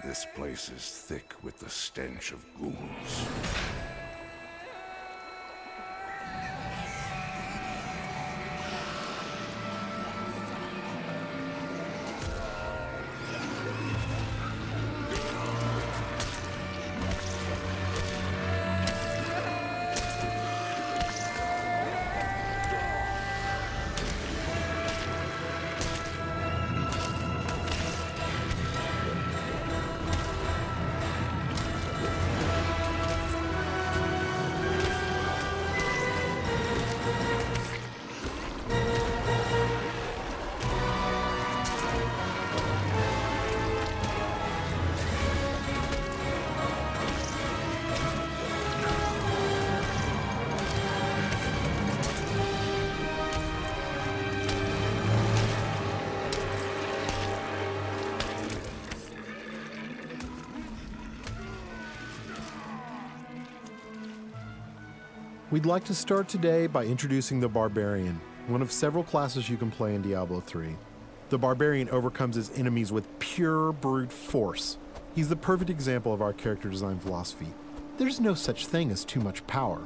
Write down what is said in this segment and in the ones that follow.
This place is thick with the stench of ghouls. We'd like to start today by introducing the Barbarian, one of several classes you can play in Diablo 3. The Barbarian overcomes his enemies with pure brute force. He's the perfect example of our character design philosophy. There's no such thing as too much power.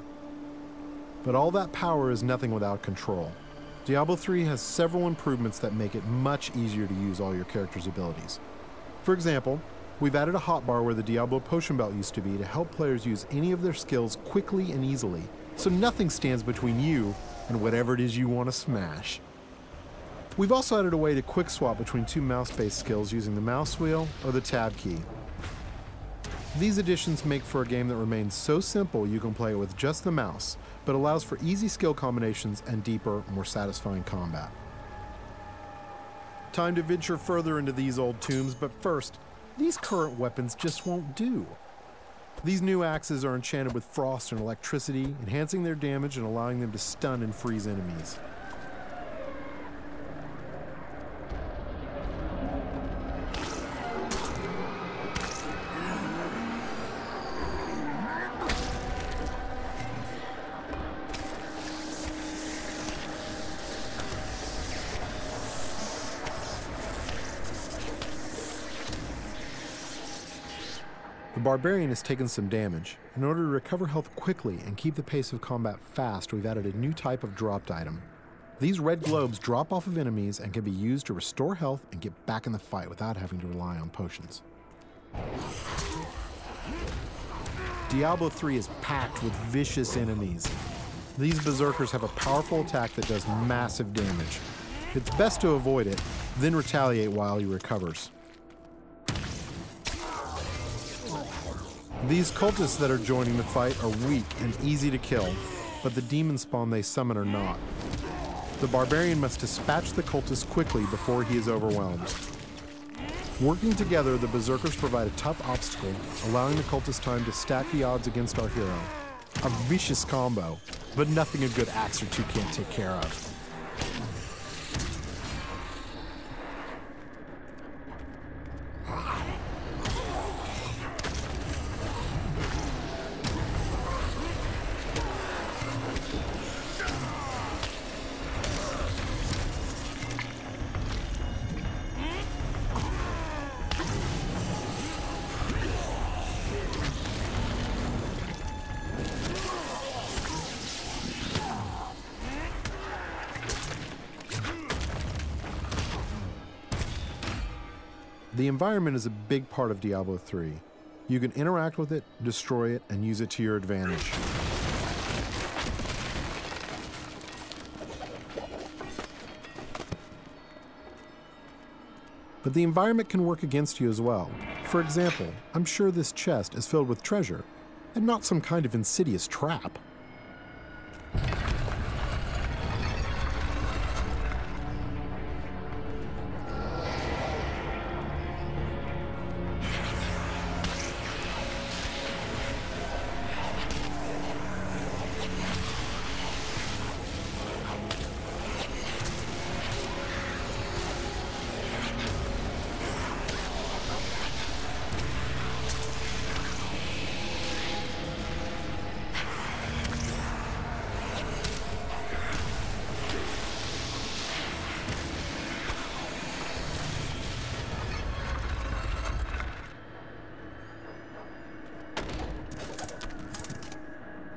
But all that power is nothing without control. Diablo 3 has several improvements that make it much easier to use all your character's abilities. For example, we've added a hotbar where the Diablo potion belt used to be to help players use any of their skills quickly and easily, so nothing stands between you and whatever it is you want to smash. We've also added a way to quick swap between two mouse-based skills using the mouse wheel or the tab key. These additions make for a game that remains so simple you can play it with just the mouse, but allows for easy skill combinations and deeper, more satisfying combat. Time to venture further into these old tombs, but first, these current weapons just won't do. These new axes are enchanted with frost and electricity, enhancing their damage and allowing them to stun and freeze enemies. The Barbarian has taken some damage. In order to recover health quickly and keep the pace of combat fast, we've added a new type of dropped item. These red globes drop off of enemies and can be used to restore health and get back in the fight without having to rely on potions. Diablo 3 is packed with vicious enemies. These berserkers have a powerful attack that does massive damage. It's best to avoid it, then retaliate while he recovers. These cultists that are joining the fight are weak and easy to kill, but the demon spawn they summon are not. The Barbarian must dispatch the cultists quickly before he is overwhelmed. Working together, the berserkers provide a tough obstacle, allowing the cultists time to stack the odds against our hero. A vicious combo, but nothing a good axe or two can't take care of. The environment is a big part of Diablo 3. You can interact with it, destroy it, and use it to your advantage. But the environment can work against you as well. For example, I'm sure this chest is filled with treasure, and not some kind of insidious trap.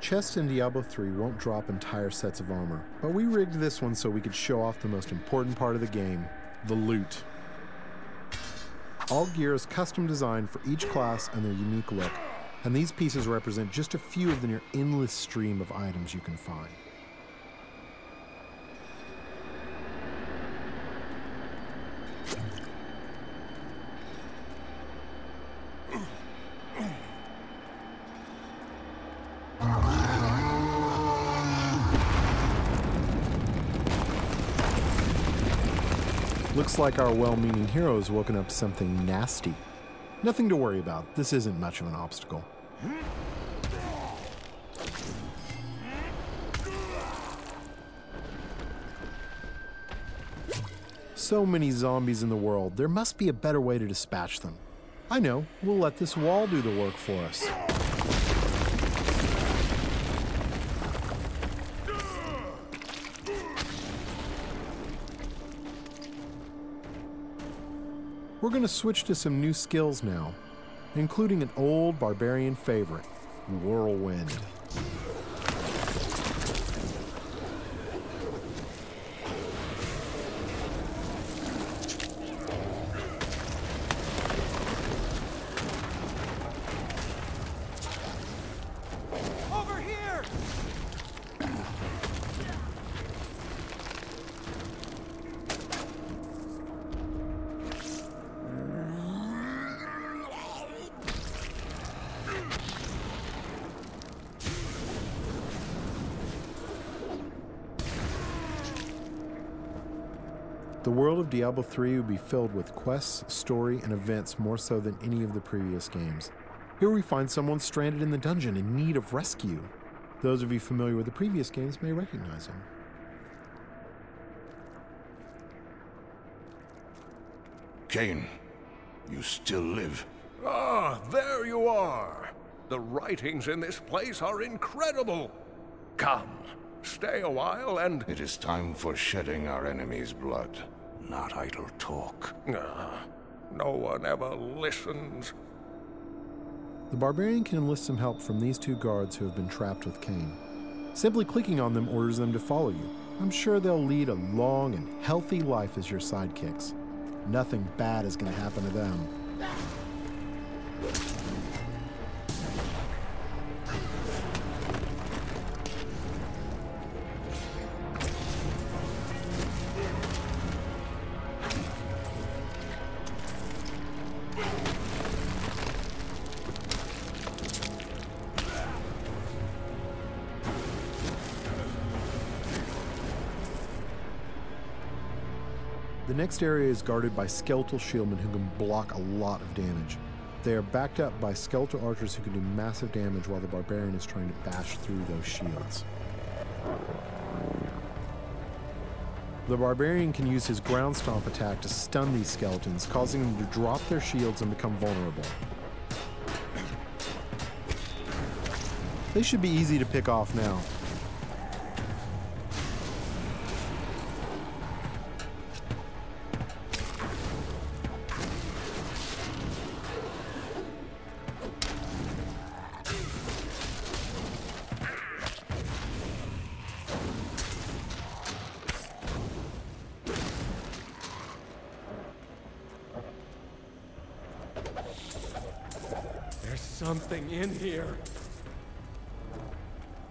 Chests in Diablo 3 won't drop entire sets of armor, but we rigged this one so we could show off the most important part of the game, the loot. All gear is custom designed for each class and their unique look, and these pieces represent just a few of the near endless stream of items you can find. Looks like our well-meaning hero has woken up something nasty. Nothing to worry about. This isn't much of an obstacle. So many zombies in the world. There must be a better way to dispatch them. I know. We'll let this wall do the work for us. We're going to switch to some new skills now, including an old barbarian favorite, Whirlwind. Over here! The world of Diablo 3 would be filled with quests, story, and events more so than any of the previous games. Here we find someone stranded in the dungeon in need of rescue. Those of you familiar with the previous games may recognize him. Cain, you still live. Ah, there you are. The writings in this place are incredible. Come, stay a while and... It is time for shedding our enemy's blood, not idle talk. No one ever listens. The barbarian can enlist some help from these two guards who have been trapped with Cain. Simply clicking on them orders them to follow you. I'm sure they'll lead a long and healthy life as your sidekicks. Nothing bad is going to happen to them. The next area is guarded by skeletal shieldmen who can block a lot of damage. They are backed up by skeletal archers who can do massive damage while the barbarian is trying to bash through those shields. The barbarian can use his ground stomp attack to stun these skeletons, causing them to drop their shields and become vulnerable. They should be easy to pick off now. There's something in here.